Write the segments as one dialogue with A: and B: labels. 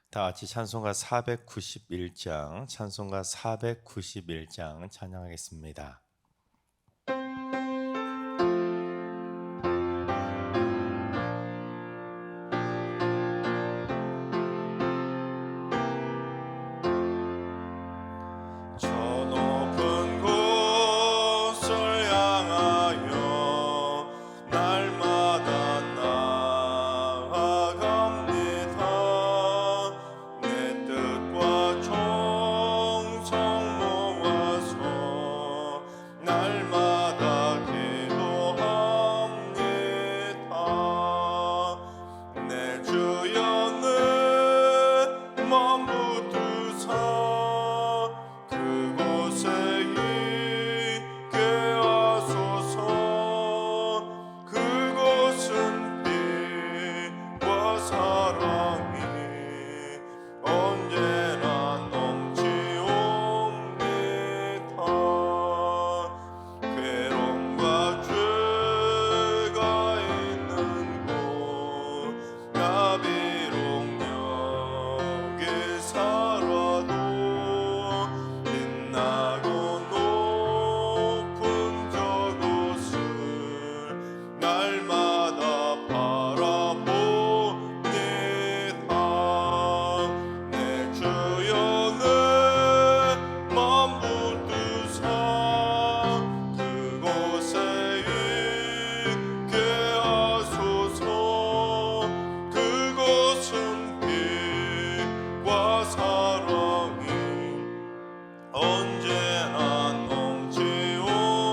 A: 다 같이 찬송가 491장, 찬송가 491장 찬양하겠습니다. 저 높은 곳을 향하여 날마다 나아갑니다. 내 뜻과 정성 모아서 날마다 기도합니다. 내 주여 내 맘 붙드사 그곳에 있게 하소서. 그곳은 빛과 사랑이 언제나 넘치옵니다. 괴로움과 죄가 있는 곳 나 비록 여기 살아도 빛나고 높은 저곳을 날마다 바라봅니다. 내 주여 내 맘 붙드사 그곳에 있게 하소서. 그곳은 빛과 사랑이 언제나 넘치옵니다.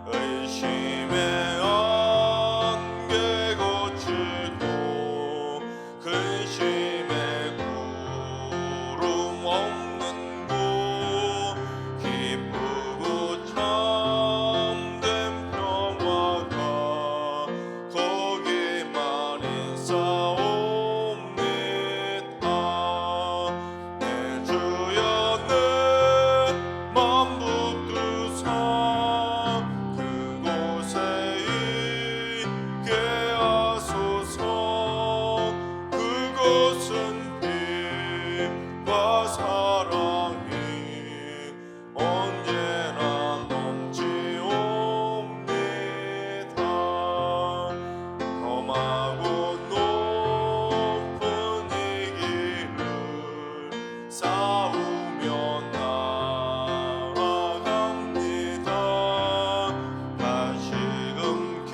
A: 의심의 안개 거치고 근심의 구름 없는 곳 기쁘고 참된 평화가 거기만 있사옵니다. 내 주여 내 맘 붙드사 그곳에 있게 하소서. 그곳은 빛과 사랑이 언제나 넘치옵니다. 험하고 높은 이 길을 싸우며 나아갑니다. 다시금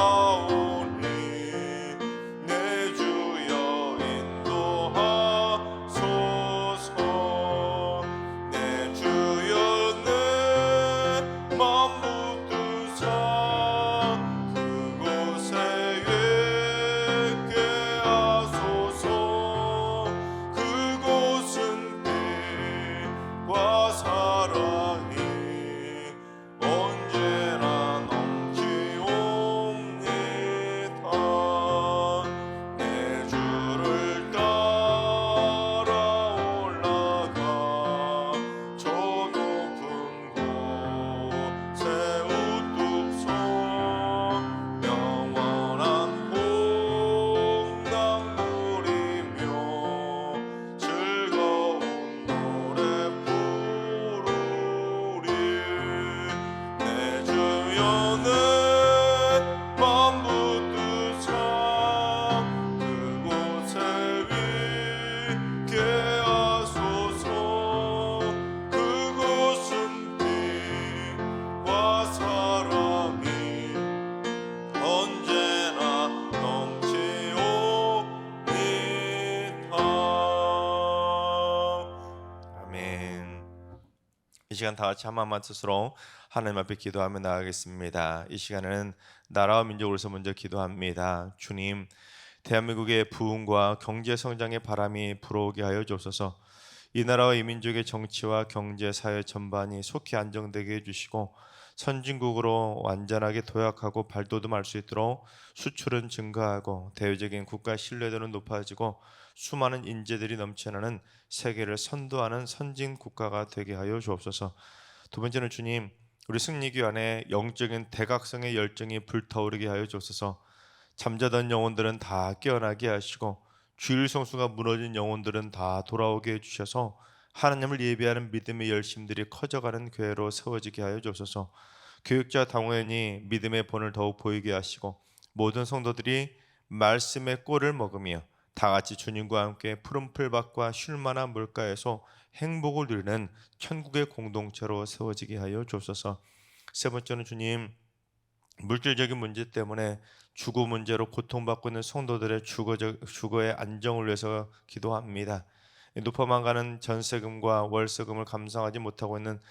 A: 기도하오니 내 주여 인도하소서. 내 주여 내 맘 붙드사 그곳에 있게 하소서. 그곳은 빛과 사랑이 언제나 넘치옵니다. 내 주를 따라 올라가 저 높은 곳에 우뚝 서 영원한 풍랑 누리며 즐거운 노래 부르리. 내 주여 내 맘 붙드사 그곳에 있게 하소서. 그곳은 빛과 사랑이 언제나 넘치옵니다. 아멘. 이 시간 다 같이 한마음 뜻으로 하나님 앞에 기도하며 나아가겠습니다. 이 시간에는 나라와 민족으로서 먼저 기도합니다. 주님, 대한민국의 부흥과 경제 성장의 바람이 불어오게 하여 주옵소서. 이 나라와 이 민족의 정치와 경제, 사회 전반이 속히 안정되게 해주시고 선진국으로 완전하게 도약하고 발돋움할 수 있도록 수출은 증가하고 대외적인 국가 신뢰도는 높아지고 수많은 인재들이 넘쳐나는 세계를 선도하는 선진 국가가 되게 하여 주옵소서. 두 번째는 주님, 우리 승리교 안에 영적인 대각성의 열정이 불타오르게 하여 주옵소서. 잠자던 영혼들은 다 깨어나게 하시고 주일 성수가 무너진 영혼들은 다 돌아오게 해주셔서 하나님을 예배하는 믿음의 열심들이 커져가는 교회로 세워지게 하여 주옵소서. 교육자 당원이 믿음의 본을 더욱 보이게 하시고 모든 성도들이 말씀의 꼴을 먹으며 다 같이 주님과 함께 푸른 풀밭과 쉴만한 물가에서 행복을 누리는 천국의 공동체로 세워지게 하여 주옵소서. 세 번째는 주님, 물질적인 문제 때문에 주거 문제로 고통받고 있는 성도들의 주거의 안정을 위해서 기도합니다. 높아만 가는 전세금과 월세금을 감당하지 못하고 있는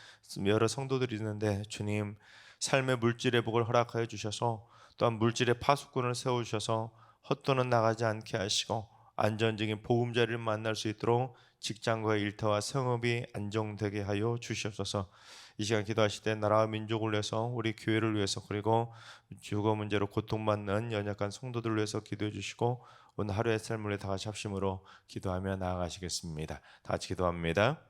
A: 여러 성도들이 있는데 주님, 삶의 물질의 복을 허락하여 주셔서 또한 물질의 파수꾼을 세워주셔서 헛돈은 나가지 않게 하시고 안전적인 보금자리를 만날 수 있도록 직장과 일터와 생업이 안정되게 하여 주시옵소서. 이 시간 기도하실 때 나라와 민족을 위해서, 우리 교회를 위해서, 그리고 주거 문제로 고통받는 연약한 성도들을 위해서 기도해 주시고 오늘 하루의 삶을 위해 다 같이 합심으로 기도하며 나아가시겠습니다. 다 같이 기도합니다.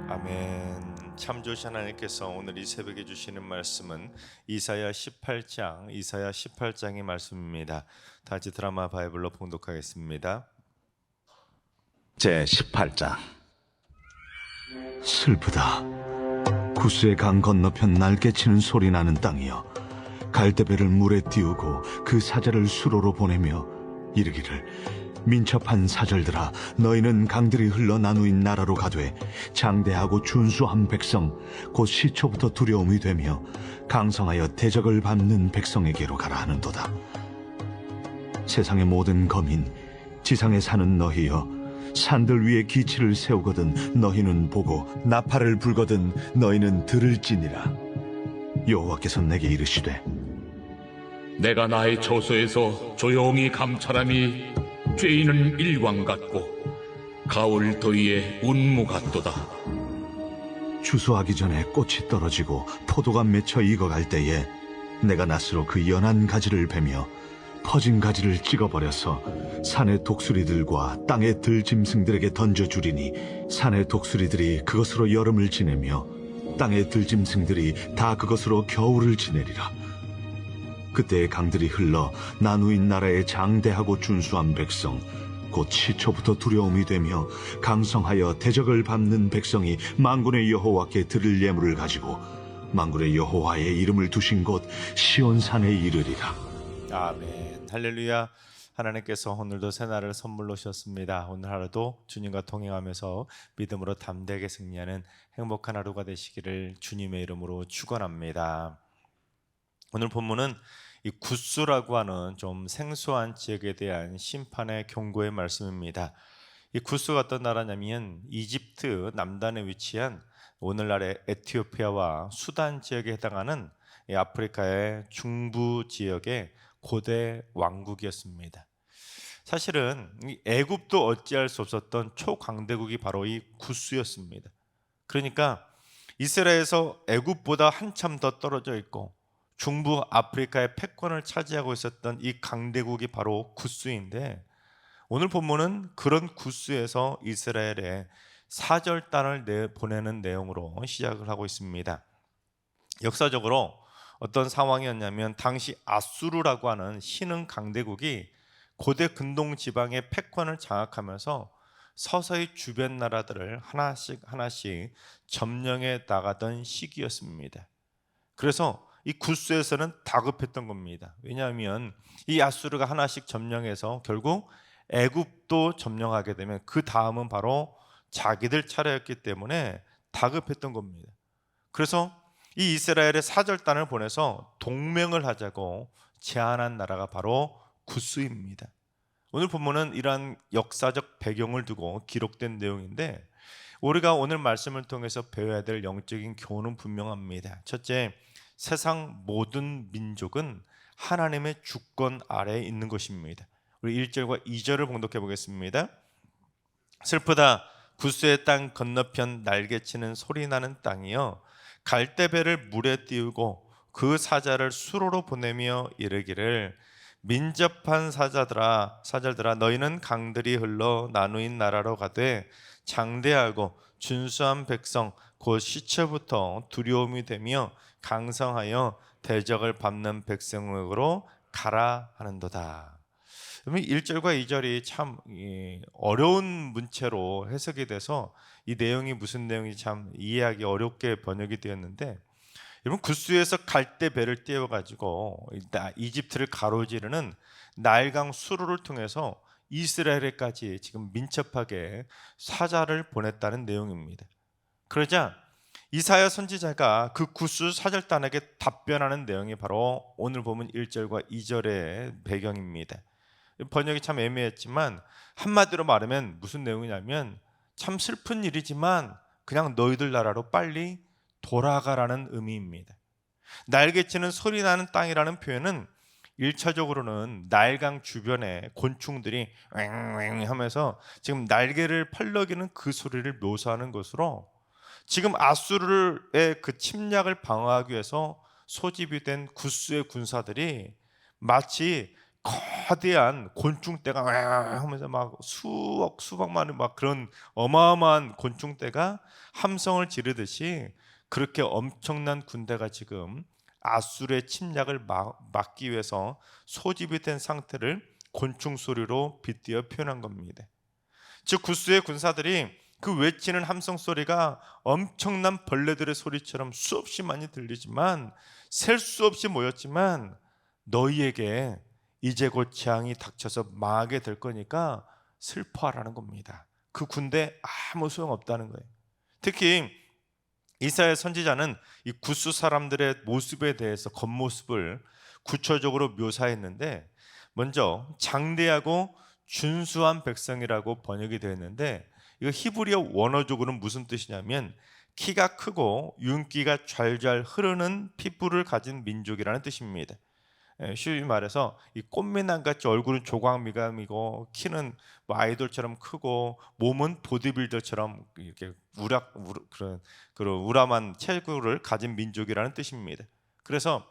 A: 아멘. 참 좋으신 하나님께서 오늘 이 새벽에 주시는 말씀은 이사야 18장의 말씀입니다. 다 같이 드라마 바이블로 봉독하겠습니다.
B: 제 18장. 슬프다. 구스의 강 건너편 날개치는 소리 나는 땅이여, 갈대배를 물에 띄우고 그 사자를 수로로 보내며 이르기를 민첩한 사절들아, 너희는 강들이 흘러 나누인 나라로 가되 장대하고 준수한 백성 곧 시초부터 두려움이 되며 강성하여 대적을 밟는 백성에게로 가라 하는도다. 세상의 모든 거민, 지상에 사는 너희여, 산들 위에 기치를 세우거든 너희는 보고 나팔을 불거든 너희는 들을지니라. 여호와께서 내게 이르시되,
C: 내가 나의 처소에서 조용히 감찰함이 죄인은 일광 같고 가을 더위에 운무 같도다.
B: 추수하기 전에 꽃이 떨어지고 포도가 맺혀 익어갈 때에 내가 낫으로 그 연한 가지를 베며 퍼진 가지를 찍어버려서 산의 독수리들과 땅의 들짐승들에게 던져주리니 산의 독수리들이 그것으로 여름을 지내며 땅의 들짐승들이 다 그것으로 겨울을 지내리라. 그때의 강들이 흘러 나누인 나라의 장대하고 준수한 백성 곧 시초부터 두려움이 되며 강성하여 대적을 밟는 백성이 만군의 여호와께 드릴 예물을 가지고 만군의 여호와의 이름을 두신 곳 시온산에 이르리라.
A: 아멘. 할렐루야. 하나님께서 오늘도 새날을 선물로 주셨습니다. 오늘 하루도 주님과 동행하면서 믿음으로 담대하게 승리하는 행복한 하루가 되시기를 주님의 이름으로 축원합니다. 오늘 본문은 이 구스라고 하는 좀 생소한 지역에 대한 심판의 경고의 말씀입니다. 이 구스가 어떤 나라냐면 이집트 남단에 위치한 오늘날의 에티오피아와 수단 지역에 해당하는 이 아프리카의 중부 지역의 고대 왕국이었습니다. 사실은 이 애굽도 어찌할 수 없었던 초강대국이 바로 이 구스였습니다. 그러니까 이스라엘에서 애굽보다 한참 더 떨어져 있고 중부 아프리카의 패권을 차지하고 있었던 이 강대국이 바로 구스인데, 오늘 본문은 그런 구스에서 이스라엘에 사절단을 보내는 내용으로 시작을 하고 있습니다. 역사적으로 어떤 상황이었냐면 당시 아수르라고 하는 신흥 강대국이 고대 근동 지방의 패권을 장악하면서 서서히 주변 나라들을 하나씩 점령해 나가던 시기였습니다. 그래서 이 구스에서는 다급했던 겁니다. 왜냐하면 이 아수르가 하나씩 점령해서 결국 애굽도 점령하게 되면 그 다음은 바로 자기들 차례였기 때문에 다급했던 겁니다. 그래서 이 이스라엘의 사절단을 보내서 동맹을 하자고 제안한 나라가 바로 구스입니다. 오늘 본문은 이러한 역사적 배경을 두고 기록된 내용인데, 우리가 오늘 말씀을 통해서 배워야 될 영적인 교훈은 분명합니다. 첫째, 세상 모든 민족은 하나님의 주권 아래에 있는 것입니다. 우리 1절과 2절을 봉독해 보겠습니다. 슬프다 구스의 땅 건너편 날개치는 소리나는 땅이여, 갈대배를 물에 띄우고 그 사자를 수로로 보내며 이르기를 민접한 사자들아 너희는 강들이 흘러 나누인 나라로 가되 장대하고 준수한 백성 곧 시초부터 두려움이 되며 강성하여 대적을 밟는 백성으로 가라 하는도다. 1절과 2절이 참 어려운 문체로 해석이 돼서 이 내용이 무슨 내용인지 참 이해하기 어렵게 번역이 되었는데, 여러분 구스에서 갈대배를 띄워가지고 이집트를 가로지르는 나일강 수로를 통해서 이스라엘에까지 지금 민첩하게 사자를 보냈다는 내용입니다. 그러자 이사야 선지자가 그 구스 사절단에게 답변하는 내용이 바로 오늘 보면 1절과 2절의 배경입니다. 번역이 참 애매했지만 한마디로 말하면 무슨 내용이냐면 참 슬픈 일이지만 그냥 너희들 나라로 빨리 돌아가라는 의미입니다. 날개치는 소리나는 땅이라는 표현은 1차적으로는 나일강 주변에 곤충들이 왱왱 하면서 지금 날개를 펄럭이는 그 소리를 묘사하는 것으로, 지금 아수르의 그 침략을 방어하기 위해서 소집이 된 구스의 군사들이 마치 거대한 곤충떼가 하면서 막 수백만의 막 그런 어마어마한 곤충떼가 함성을 지르듯이 그렇게 엄청난 군대가 지금 아수르의 침략을 막기 위해서 소집이 된 상태를 곤충 소리로 빗대어 표현한 겁니다. 즉 구스의 군사들이 그 외치는 함성 소리가 엄청난 벌레들의 소리처럼 수없이 많이 들리지만, 셀 수 없이 모였지만 너희에게 이제 곧 재앙이 닥쳐서 망하게 될 거니까 슬퍼하라는 겁니다. 그 군대 아무 소용없다는 거예요. 특히 이사야 선지자는 이 구스 사람들의 모습에 대해서 겉모습을 구체적으로 묘사했는데, 먼저 장대하고 준수한 백성이라고 번역이 되어 있는데, 이거 히브리어 원어적으로는 무슨 뜻이냐면 키가 크고 윤기가 좔좔 흐르는 피부를 가진 민족이라는 뜻입니다. 쉬이 말해서 이 꽃미남같이 얼굴은 조각미감이고 키는 뭐 아이돌처럼 크고 몸은 보디빌더처럼 이렇게 그런 우람한 체구를 가진 민족이라는 뜻입니다. 그래서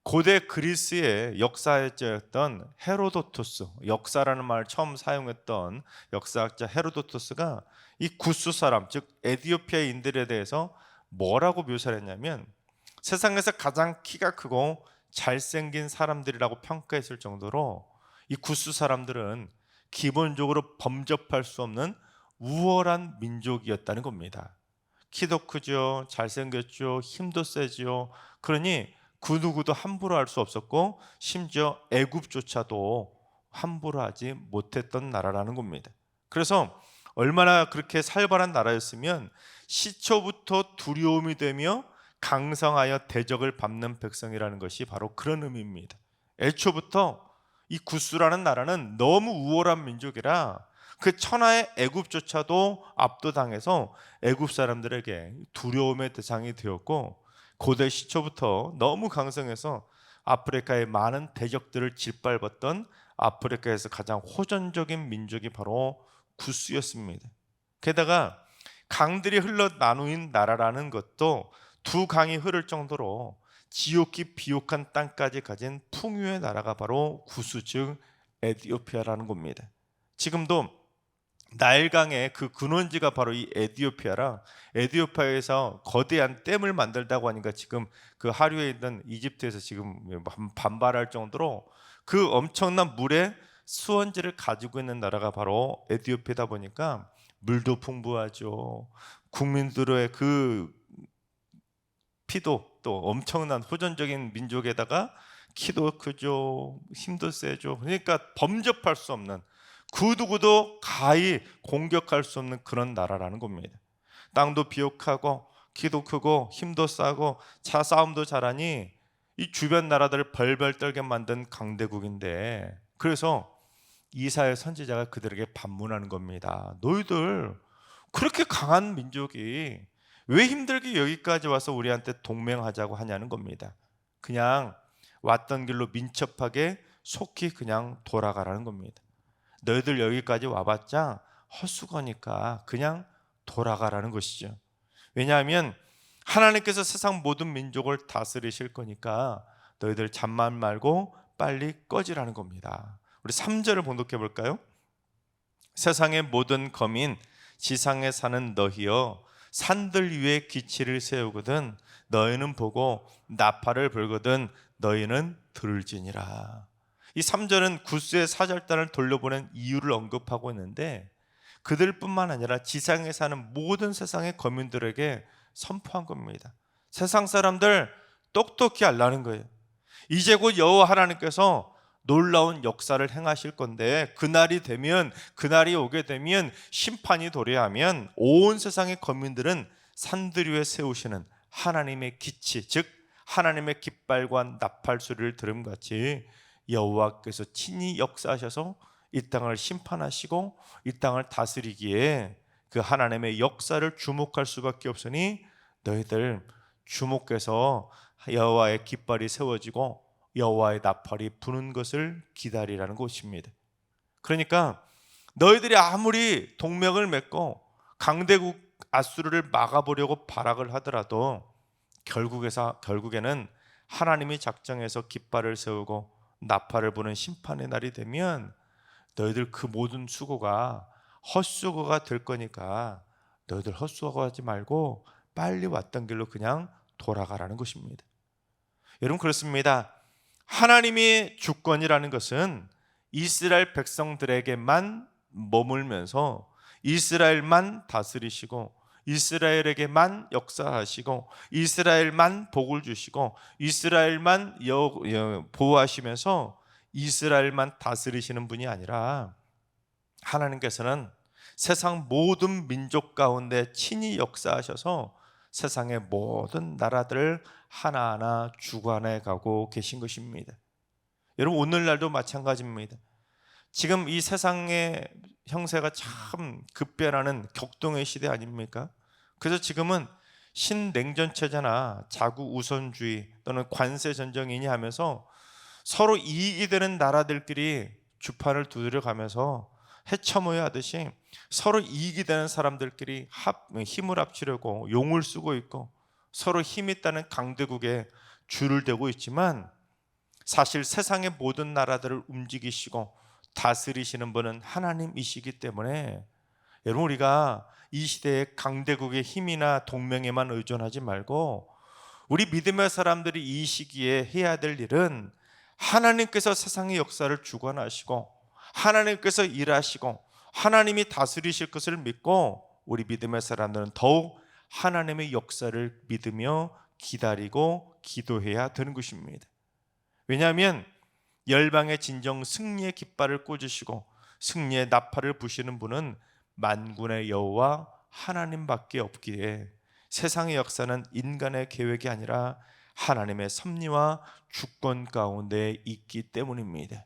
A: 고대 그리스의 역사학자였던 헤로도토스, 역사라는 말을 처음 사용했던 역사학자 헤로도토스가 이 구스 사람, 즉 에티오피아인들에 대해서 뭐라고 묘사를 했냐면 세상에서 가장 키가 크고 잘생긴 사람들이라고 평가했을 정도로 이 구스 사람들은 기본적으로 범접할 수 없는 우월한 민족이었다는 겁니다. 키도 크죠, 잘생겼죠, 힘도 세죠. 그러니 그 누구도 함부로 할 수 없었고 심지어 애굽조차도 함부로 하지 못했던 나라라는 겁니다. 그래서 얼마나 그렇게 살벌한 나라였으면 시초부터 두려움이 되며 강성하여 대적을 밟는 백성이라는 것이 바로 그런 의미입니다. 애초부터 이 구스라는 나라는 너무 우월한 민족이라 그 천하의 애굽조차도 압도당해서 애굽 사람들에게 두려움의 대상이 되었고, 고대 시초부터 너무 강성해서 아프리카의 많은 대적들을 짓밟았던 아프리카에서 가장 호전적인 민족이 바로 구스였습니다. 게다가 강들이 흘러 나누인 나라라는 것도 두 강이 흐를 정도로 지옥기 비옥한 땅까지 가진 풍요의 나라가 바로 구스, 즉 에티오피아라는 겁니다. 지금도 나일강의 그 근원지가 바로 이 에티오피아라, 에티오피아에서 거대한 댐을 만들다고 하니까 지금 그 하류에 있는 이집트에서 지금 반발할 정도로 그 엄청난 물의 수원지를 가지고 있는 나라가 바로 에티오피아다 보니까 물도 풍부하죠. 국민들의 그 피도 또 엄청난 호전적인 민족에다가 키도 크죠, 힘도 세죠. 그러니까 범접할 수 없는, 그 누구도 가히 공격할 수 없는 그런 나라라는 겁니다. 땅도 비옥하고 키도 크고 힘도 싸고 차 싸움도 잘하니 이 주변 나라들을 벌벌 떨게 만든 강대국인데, 그래서 이사야 선지자가 그들에게 반문하는 겁니다. 너희들 그렇게 강한 민족이 왜 힘들게 여기까지 와서 우리한테 동맹하자고 하냐는 겁니다. 그냥 왔던 길로 민첩하게 속히 그냥 돌아가라는 겁니다. 너희들 여기까지 와봤자 헛수고니까 그냥 돌아가라는 것이죠. 왜냐하면 하나님께서 세상 모든 민족을 다스리실 거니까 너희들 잠만 말고 빨리 꺼지라는 겁니다. 우리 3절을 봉독해 볼까요? 세상의 모든 거민 지상에 사는 너희여, 산들 위에 기치를 세우거든 너희는 보고 나팔을 불거든 너희는 들을지니라. 이 3절은 구스의 사절단을 돌려보낸 이유를 언급하고 있는데, 그들뿐만 아니라 지상에 사는 모든 세상의 거민들에게 선포한 겁니다. 세상 사람들 똑똑히 알라는 거예요. 이제 곧 여호와 하나님께서 놀라운 역사를 행하실 건데, 그날이 오게 되면 심판이 도래하면 온 세상의 거민들은 산들 위에 세우시는 하나님의 기치, 즉 하나님의 깃발과 나팔 소리를 들음같이 여호와께서 친히 역사하셔서 이 땅을 심판하시고 이 땅을 다스리기에 그 하나님의 역사를 주목할 수밖에 없으니 너희들 주목해서 여호와의 깃발이 세워지고 여호와의 나팔이 부는 것을 기다리라는 것입니다. 그러니까 너희들이 아무리 동맹을 맺고 강대국 아수르를 막아보려고 발악을 하더라도 결국에는 하나님이 작정해서 깃발을 세우고 나팔을 부는 심판의 날이 되면 너희들 그 모든 수고가 헛수고가 될 거니까 너희들 헛수고하지 말고 빨리 왔던 길로 그냥 돌아가라는 것입니다. 여러분, 그렇습니다. 하나님의 주권이라는 것은 이스라엘 백성들에게만 머물면서 이스라엘만 다스리시고 이스라엘에게만 역사하시고 이스라엘만 복을 주시고 이스라엘만 보호하시면서 이스라엘만 다스리시는 분이 아니라 하나님께서는 세상 모든 민족 가운데 친히 역사하셔서 세상의 모든 나라들을 하나하나 주관해 가고 계신 것입니다. 여러분, 오늘날도 마찬가지입니다. 지금 이 세상의 형세가 참 급변하는 격동의 시대 아닙니까? 그래서 지금은 신냉전체제나 자국 우선주의 또는 관세 전쟁이니 하면서 서로 이익이 되는 나라들끼리 주판을 두드려가면서 해처모여 하듯이 서로 이익이 되는 사람들끼리 힘을 합치려고 용을 쓰고 있고 서로 힘 있다는 강대국에 줄을 대고 있지만, 사실 세상의 모든 나라들을 움직이시고 다스리시는 분은 하나님이시기 때문에 여러분, 우리가 이 시대의 강대국의 힘이나 동맹에만 의존하지 말고 우리 믿음의 사람들이 이 시기에 해야 될 일은 하나님께서 세상의 역사를 주관하시고 하나님께서 일하시고 하나님이 다스리실 것을 믿고, 우리 믿음의 사람들은 더욱 하나님의 역사를 믿으며 기다리고 기도해야 되는 것입니다. 왜냐하면 열방의 진정 승리의 깃발을 꽂으시고 승리의 나팔을 부시는 분은 만군의 여호와 하나님밖에 없기에 세상의 역사는 인간의 계획이 아니라 하나님의 섭리와 주권 가운데 있기 때문입니다.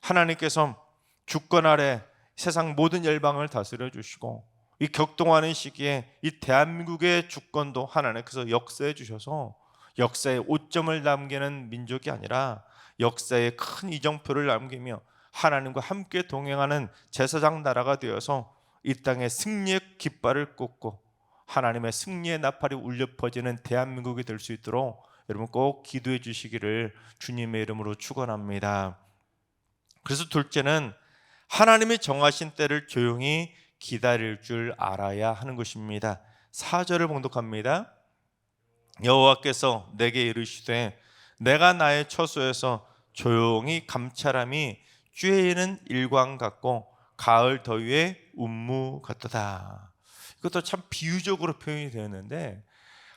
A: 하나님께서 주권 아래 세상 모든 열방을 다스려 주시고 이 격동하는 시기에 이 대한민국의 주권도 하나님께서 역사해 주셔서 역사에 오점을 남기는 민족이 아니라 역사에 큰 이정표를 남기며 하나님과 함께 동행하는 제사장 나라가 되어서 이 땅에 승리의 깃발을 꽂고 하나님의 승리의 나팔이 울려 퍼지는 대한민국이 될 수 있도록 여러분 꼭 기도해 주시기를 주님의 이름으로 축원합니다. 그래서 둘째는 하나님이 정하신 때를 조용히 기다릴 줄 알아야 하는 것입니다. 4절을 봉독합니다. 여호와께서 내게 이르시되 내가 나의 처소에서 조용히 감찰함이 쬐이는 일광 같고 가을 더위의 운무 같도다. 이것도 참 비유적으로 표현이 되었는데,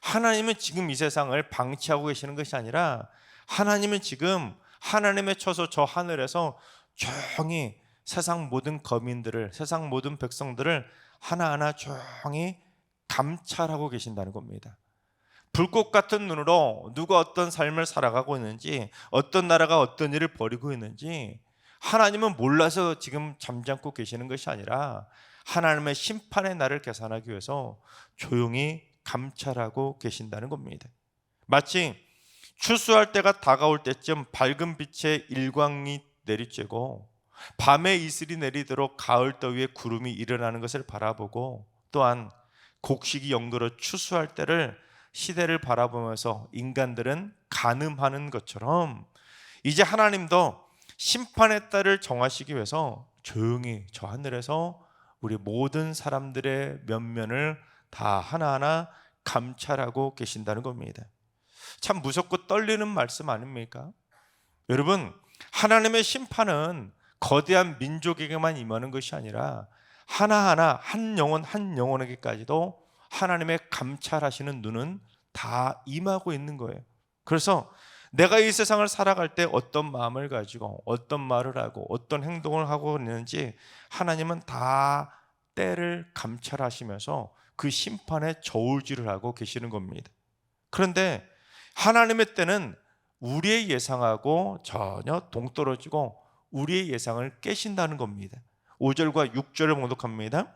A: 하나님은 지금 이 세상을 방치하고 계시는 것이 아니라 하나님은 지금 하나님의 처소 저 하늘에서 조용히 세상 모든 거민들을, 세상 모든 백성들을 하나하나 조용히 감찰하고 계신다는 겁니다. 불꽃 같은 눈으로 누가 어떤 삶을 살아가고 있는지, 어떤 나라가 어떤 일을 벌이고 있는지 하나님은 몰라서 지금 잠잠고 계시는 것이 아니라 하나님의 심판의 날을 계산하기 위해서 조용히 감찰하고 계신다는 겁니다. 마치 추수할 때가 다가올 때쯤 밝은 빛에 일광이 내리쬐고 밤에 이슬이 내리도록 가을 더위에 구름이 일어나는 것을 바라보고, 또한 곡식이 연그러 추수할 때를 시대를 바라보면서 인간들은 간음하는 것처럼 이제 하나님도 심판의 때를 정하시기 위해서 조용히 저 하늘에서 우리 모든 사람들의 면면을 다 하나하나 감찰하고 계신다는 겁니다. 참 무섭고 떨리는 말씀 아닙니까? 여러분, 하나님의 심판은 거대한 민족에게만 임하는 것이 아니라 하나하나 한 영혼 한 영혼에게까지도 하나님의 감찰하시는 눈은 다 임하고 있는 거예요. 그래서 내가 이 세상을 살아갈 때 어떤 마음을 가지고 어떤 말을 하고 어떤 행동을 하고 있는지 하나님은 다 때를 감찰하시면서 그 심판에 저울질을 하고 계시는 겁니다. 그런데 하나님의 때는 우리의 예상하고 전혀 동떨어지고 우리의 예상을 깨신다는 겁니다. 5절과 6절을 봉독합니다.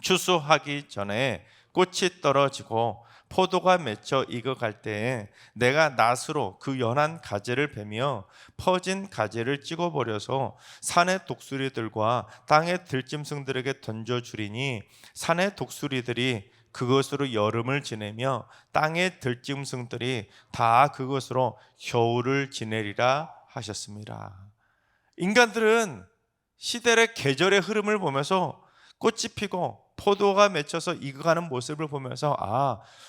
A: 추수하기 전에 꽃이 떨어지고 포도가 맺혀 익어갈 때에 내가 낫으로 그 연한 가지를 베며 퍼진 가지를 찍어버려서 산의 독수리들과 땅의 들짐승들에게 던져주리니 산의 독수리들이 그것으로 여름을 지내며 땅의 들짐승들이 다 그것으로 겨울을 지내리라 하셨습니다. 인간들은 시대의 계절의 흐름을 보면서 꽃이 피고 포도가 맺혀서 익어가는 모습을 보면서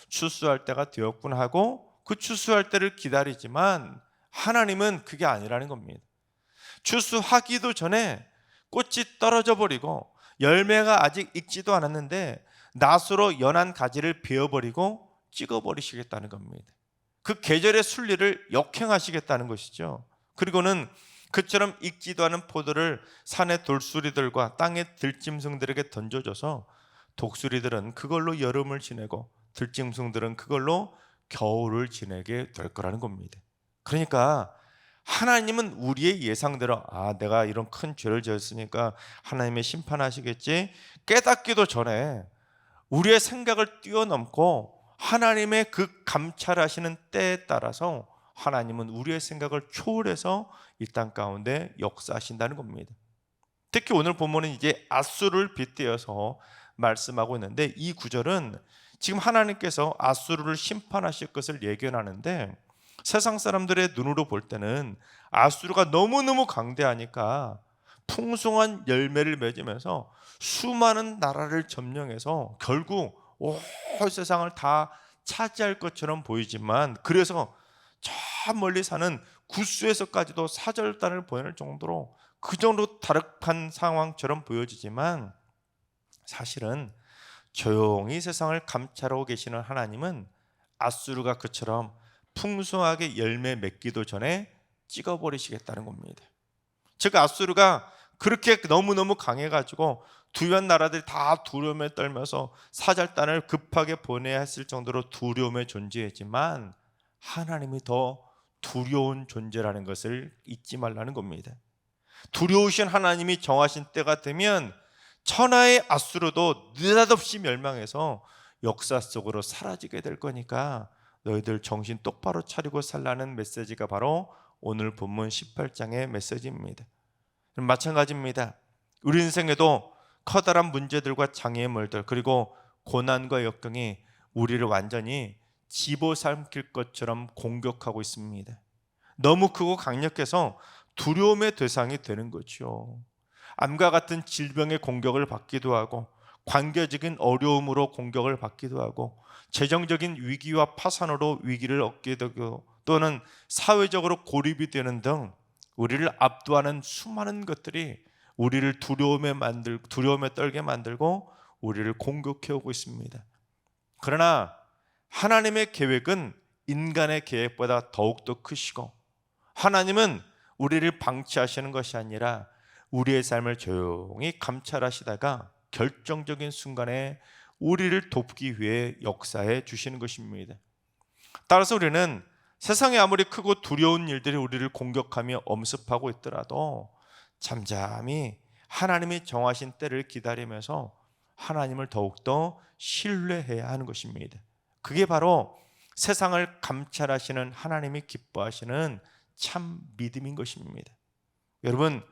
A: 추수할 때가 되었구나 하고 그 추수할 때를 기다리지만, 하나님은 그게 아니라는 겁니다. 추수하기도 전에 꽃이 떨어져 버리고 열매가 아직 익지도 않았는데 낫으로 연한 가지를 베어버리고 찍어버리시겠다는 겁니다. 그 계절의 순리를 역행하시겠다는 것이죠. 그리고는 그처럼 익지도 않은 포도를 산의 돌수리들과 땅의 들짐승들에게 던져줘서 독수리들은 그걸로 여름을 지내고 들짐승들은 그걸로 겨울을 지내게 될 거라는 겁니다. 그러니까 하나님은 우리의 예상대로 내가 이런 큰 죄를 지었으니까 하나님의 심판하시겠지 깨닫기도 전에 우리의 생각을 뛰어넘고 하나님의 그 감찰하시는 때에 따라서 하나님은 우리의 생각을 초월해서 이 땅 가운데 역사하신다는 겁니다. 특히 오늘 본문은 이제 앗수르를 빗대어서 말씀하고 있는데, 이 구절은 지금 하나님께서 앗수르를 심판하실 것을 예견하는데, 세상 사람들의 눈으로 볼 때는 앗수르가 너무너무 강대하니까 풍성한 열매를 맺으면서 수많은 나라를 점령해서 결국 온 세상을 다 차지할 것처럼 보이지만, 그래서 저 멀리 사는 구스에서까지도 사절단을 보낼 정도로 그 정도 다락한 상황처럼 보여지지만, 사실은 조용히 세상을 감찰하고 계시는 하나님은 앗수르가 그처럼 풍성하게 열매 맺기도 전에 찍어버리시겠다는 겁니다. 즉 앗수르가 그렇게 너무너무 강해가지고 주변 나라들이 다 두려움에 떨면서 사절단을 급하게 보내야 했을 정도로 두려움에 존재했지만, 하나님이 더 두려운 존재라는 것을 잊지 말라는 겁니다. 두려우신 하나님이 정하신 때가 되면 천하의 앗수르도 느닷없이 멸망해서 역사 속으로 사라지게 될 거니까 너희들 정신 똑바로 차리고 살라는 메시지가 바로 오늘 본문 18장의 메시지입니다. 마찬가지입니다. 우리 인생에도 커다란 문제들과 장애물들 그리고 고난과 역경이 우리를 완전히 집어삼킬 것처럼 공격하고 있습니다. 너무 크고 강력해서 두려움의 대상이 되는 거죠. 암과 같은 질병의 공격을 받기도 하고, 관계적인 어려움으로 공격을 받기도 하고, 재정적인 위기와 파산으로 위기를 얻게 되고, 또는 사회적으로 고립이 되는 등 우리를 압도하는 수많은 것들이 우리를 두려움에 떨게 만들고 우리를 공격해 오고 있습니다. 그러나 하나님의 계획은 인간의 계획보다 더욱더 크시고, 하나님은 우리를 방치하시는 것이 아니라 우리의 삶을 조용히 감찰하시다가 결정적인 순간에 우리를 돕기 위해 역사해 주시는 것입니다. 따라서 우리는 세상에 아무리 크고 두려운 일들이 우리를 공격하며 엄습하고 있더라도 잠잠히 하나님이 정하신 때를 기다리면서 하나님을 더욱더 신뢰해야 하는 것입니다. 그게 바로 세상을 감찰하시는 하나님이 기뻐하시는 참 믿음인 것입니다. 여러분,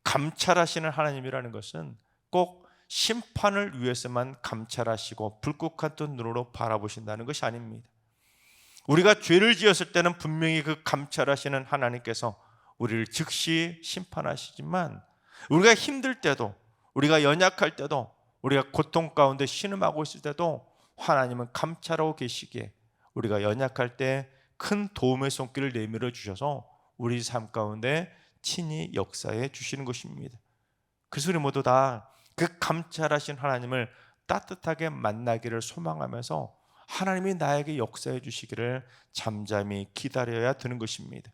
A: 감찰하시는 하나님이라는 것은 꼭 심판을 위해서만 감찰하시고 불꽃 같은 눈으로 바라보신다는 것이 아닙니다. 우리가 죄를 지었을 때는 분명히 그 감찰하시는 하나님께서 우리를 즉시 심판하시지만, 우리가 힘들 때도, 우리가 연약할 때도, 우리가 고통 가운데 신음하고 있을 때도 하나님은 감찰하고 계시기에 우리가 연약할 때 큰 도움의 손길을 내밀어 주셔서 우리 삶 가운데 친히 역사해 주시는 것입니다. 그래서 우리 모두 다 그 감찰하신 하나님을 따뜻하게 만나기를 소망하면서 하나님이 나에게 역사해 주시기를 잠잠히 기다려야 되는 것입니다.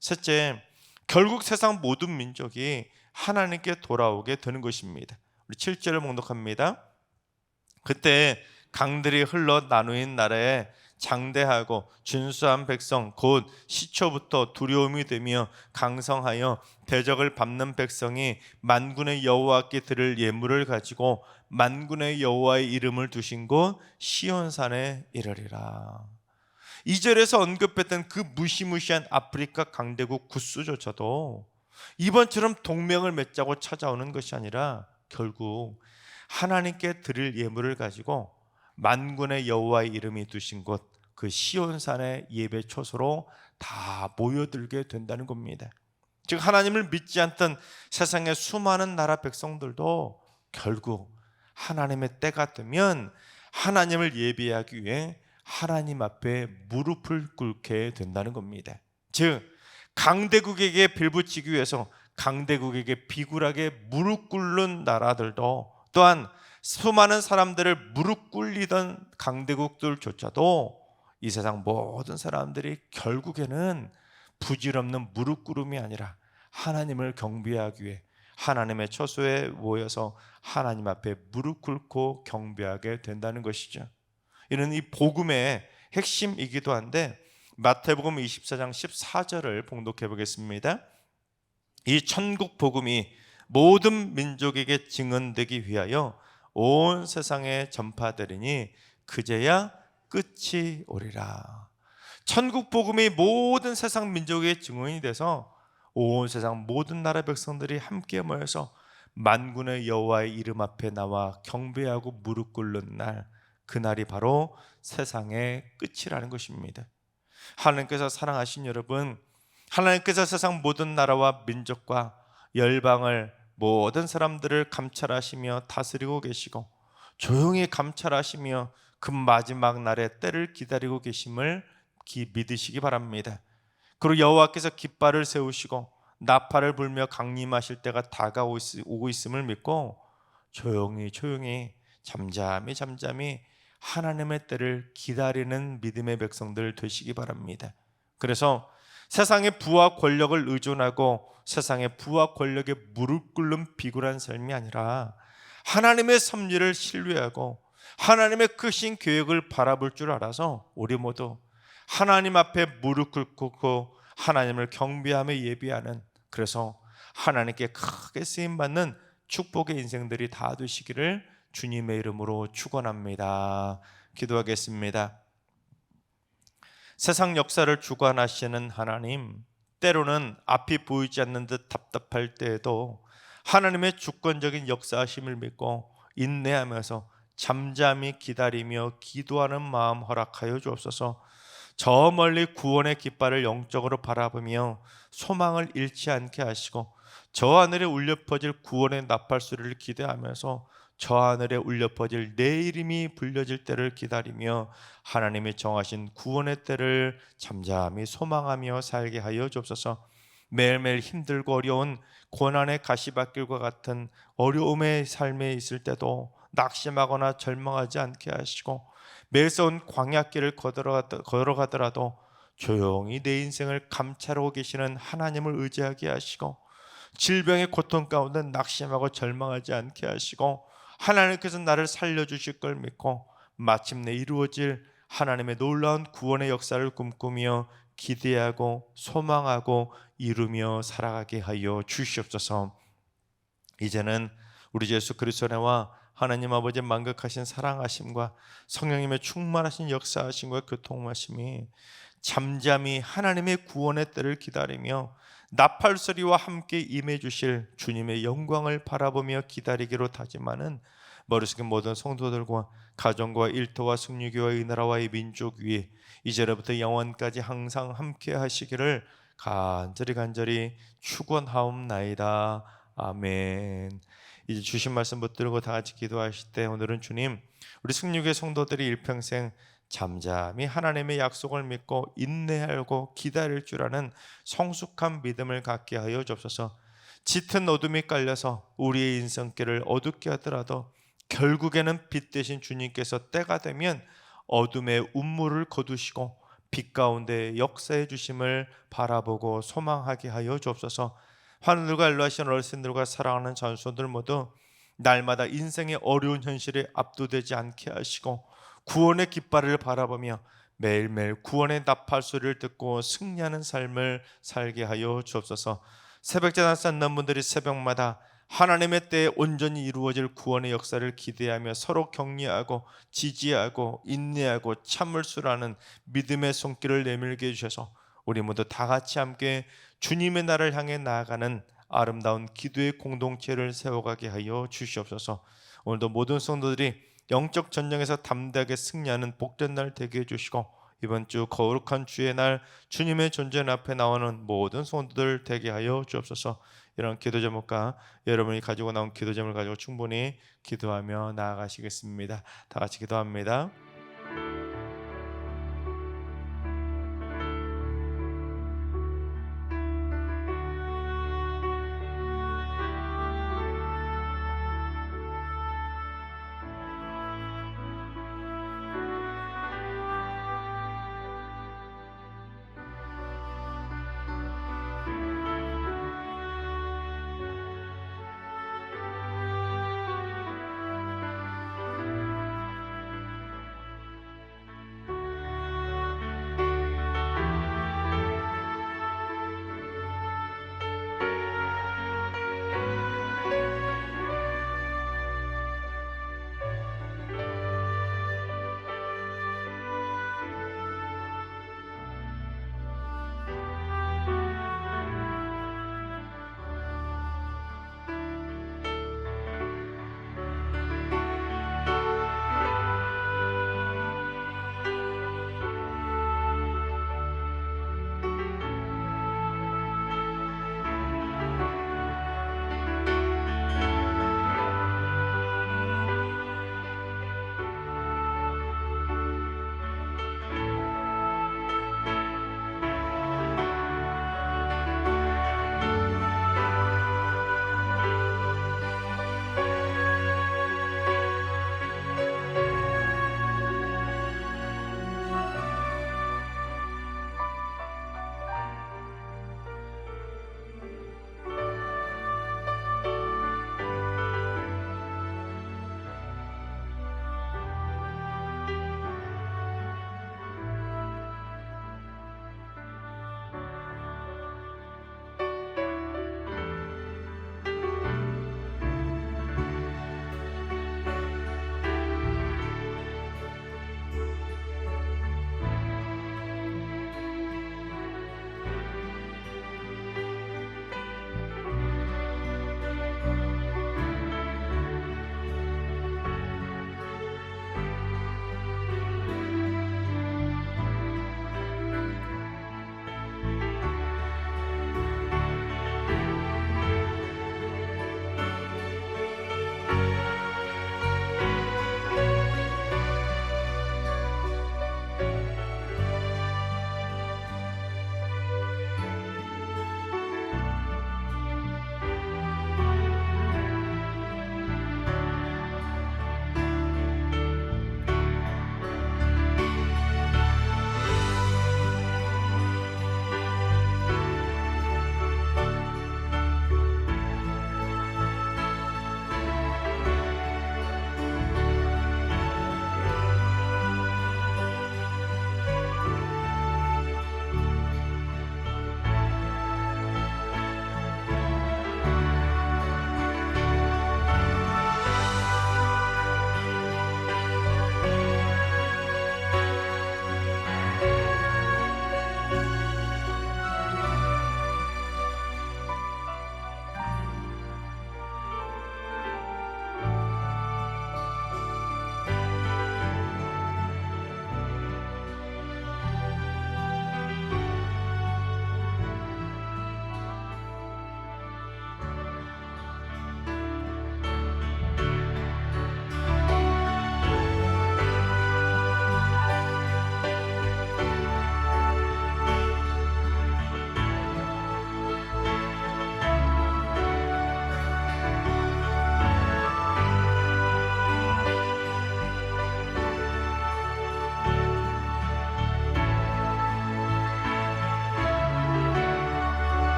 A: 셋째, 결국 세상 모든 민족이 하나님께 돌아오게 되는 것입니다. 우리 7절을 봉독합니다. 그때 강들이 흘러 나누인 나라에 장대하고 준수한 백성 곧 시초부터 두려움이 되며 강성하여 대적을 밟는 백성이 만군의 여호와께 드릴 예물을 가지고 만군의 여호와의 이름을 두신 곳 시온산에 이르리라. 2절에서 언급했던 그 무시무시한 아프리카 강대국 구스조차도 이번처럼 동맹을 맺자고 찾아오는 것이 아니라 결국 하나님께 드릴 예물을 가지고 만군의 여호와의 이름이 두신 곳 그 시온산의 예배 초소로 다 모여들게 된다는 겁니다. 즉 하나님을 믿지 않던 세상의 수많은 나라 백성들도 결국 하나님의 때가 되면 하나님을 예배하기 위해 하나님 앞에 무릎을 꿇게 된다는 겁니다. 즉 강대국에게 빌붙이기 위해서 강대국에게 비굴하게 무릎 꿇는 나라들도, 또한 수많은 사람들을 무릎 꿇리던 강대국들조차도 이 세상 모든 사람들이 결국에는 부질없는 무릎 꿇음이 아니라 하나님을 경배하기 위해 하나님의 처소에 모여서 하나님 앞에 무릎 꿇고 경배하게 된다는 것이죠. 이는 이 복음의 핵심이기도 한데 마태복음 24장 14절을 봉독해 보겠습니다. 이 천국 복음이 모든 민족에게 증언되기 위하여 온 세상에 전파되리니 그제야 끝이 오리라. 천국 복음이 모든 세상 민족에게 증언이 돼서 온 세상 모든 나라 백성들이 함께 모여서 만군의 여호와의 이름 앞에 나와 경배하고 무릎 꿇는 날, 그날이 바로 세상의 끝이라는 것입니다. 하나님께서 사랑하신 여러분, 하나님께서 세상 모든 나라와 민족과 열방을 모든 사람들을 감찰하시며 다스리고 계시고 조용히 감찰하시며 그 마지막 날의 때를 기다리고 계심을 믿으시기 바랍니다. 그리고 여호와께서 깃발을 세우시고 나팔을 불며 강림하실 때가 다가오고 있음을 믿고 조용히 잠잠히 하나님의 때를 기다리는 믿음의 백성들 되시기 바랍니다. 그래서 세상의 부와 권력을 의존하고 세상의 부와 권력에 무릎 꿇는 비굴한 삶이 아니라 하나님의 섭리를 신뢰하고 하나님의 크신 계획을 바라볼 줄 알아서 우리 모두 하나님 앞에 무릎 꿇고 하나님을 경배하며 예비하는, 그래서 하나님께 크게 쓰임받는 축복의 인생들이 다 되시기를 주님의 이름으로 축원합니다. 기도하겠습니다. 세상 역사를 주관하시는 하나님, 때로는 앞이 보이지 않는 듯 답답할 때에도 하나님의 주권적인 역사하심을 믿고 인내하면서 잠잠히 기다리며 기도하는 마음 허락하여 주옵소서. 저 멀리 구원의 깃발을 영적으로 바라보며 소망을 잃지 않게 하시고 저 하늘에 울려 퍼질 구원의 나팔 소리를 기대하면서 저 하늘에 울려 퍼질 내 이름이 불려질 때를 기다리며 하나님이 정하신 구원의 때를 잠잠히 소망하며 살게 하여 주옵소서. 매일매일 힘들고 어려운 고난의 가시밭길과 같은 어려움의 삶에 있을 때도 낙심하거나 절망하지 않게 하시고 매서운 광야길을 걸어가더라도 조용히 내 인생을 감찰하고 계시는 하나님을 의지하게 하시고 질병의 고통 가운데 낙심하고 절망하지 않게 하시고 하나님께서 나를 살려주실 걸 믿고 마침내 이루어질 하나님의 놀라운 구원의 역사를 꿈꾸며 기대하고 소망하고 이루며 살아가게 하여 주시옵소서. 이제는 우리 예수 그리스도의 은혜와 하나님 아버지의 만극하신 사랑하심과 성령님의 충만하신 역사하심과 교통하심이 잠잠히 하나님의 구원의 때를 기다리며 나팔소리와 함께 임해 주실 주님의 영광을 바라보며 기다리기로 다짐하는 머릿속의 모든 성도들과 가정과 일터와 숙류교와 이 나라와 이 민족 위에 이제로부터 영원까지 항상 함께 하시기를 간절히 축원하옵나이다. 아멘. 이제 주신 말씀 붙들고 다 같이 기도하실 때 오늘은 주님, 우리 숙류교회 성도들이 일평생 잠잠히 하나님의 약속을 믿고 인내하고 기다릴 줄 아는 성숙한 믿음을 갖게 하여 주옵소서. 짙은 어둠이 깔려서 우리의 인생길을 어둡게 하더라도 결국에는 빛 대신 주님께서 때가 되면 어둠의 운물을 거두시고 빛 가운데 역사해 주심을 바라보고 소망하게 하여 주옵소서. 하늘과 일러하신 어르신들과 사랑하는 전소들 모두 날마다 인생의 어려운 현실에 압도되지 않게 하시고 구원의 깃발을 바라보며 매일매일 구원의 나팔 소리를 듣고 승리하는 삶을 살게 하여 주옵소서. 새벽제단 쌓는 분들이 새벽마다 하나님의 때에 온전히 이루어질 구원의 역사를 기대하며 서로 격려하고 지지하고 인내하고 참을 수라는 믿음의 손길을 내밀게 해주셔서 우리 모두 다 같이 함께 주님의 나라를 향해 나아가는 아름다운 기도의 공동체를 세워가게 하여 주시옵소서. 오늘도 모든 성도들이 영적 전쟁에서 담대하게 승리하는 복된 날 되게 해주시고 이번 주 거룩한 주의 날 주님의 존재 앞에 나오는 모든 성도들 되게 하여 주옵소서. 이런 기도 제목과 여러분이 가지고 나온 기도 제목을 가지고 충분히 기도하며 나아가시겠습니다. 다 같이 기도합니다.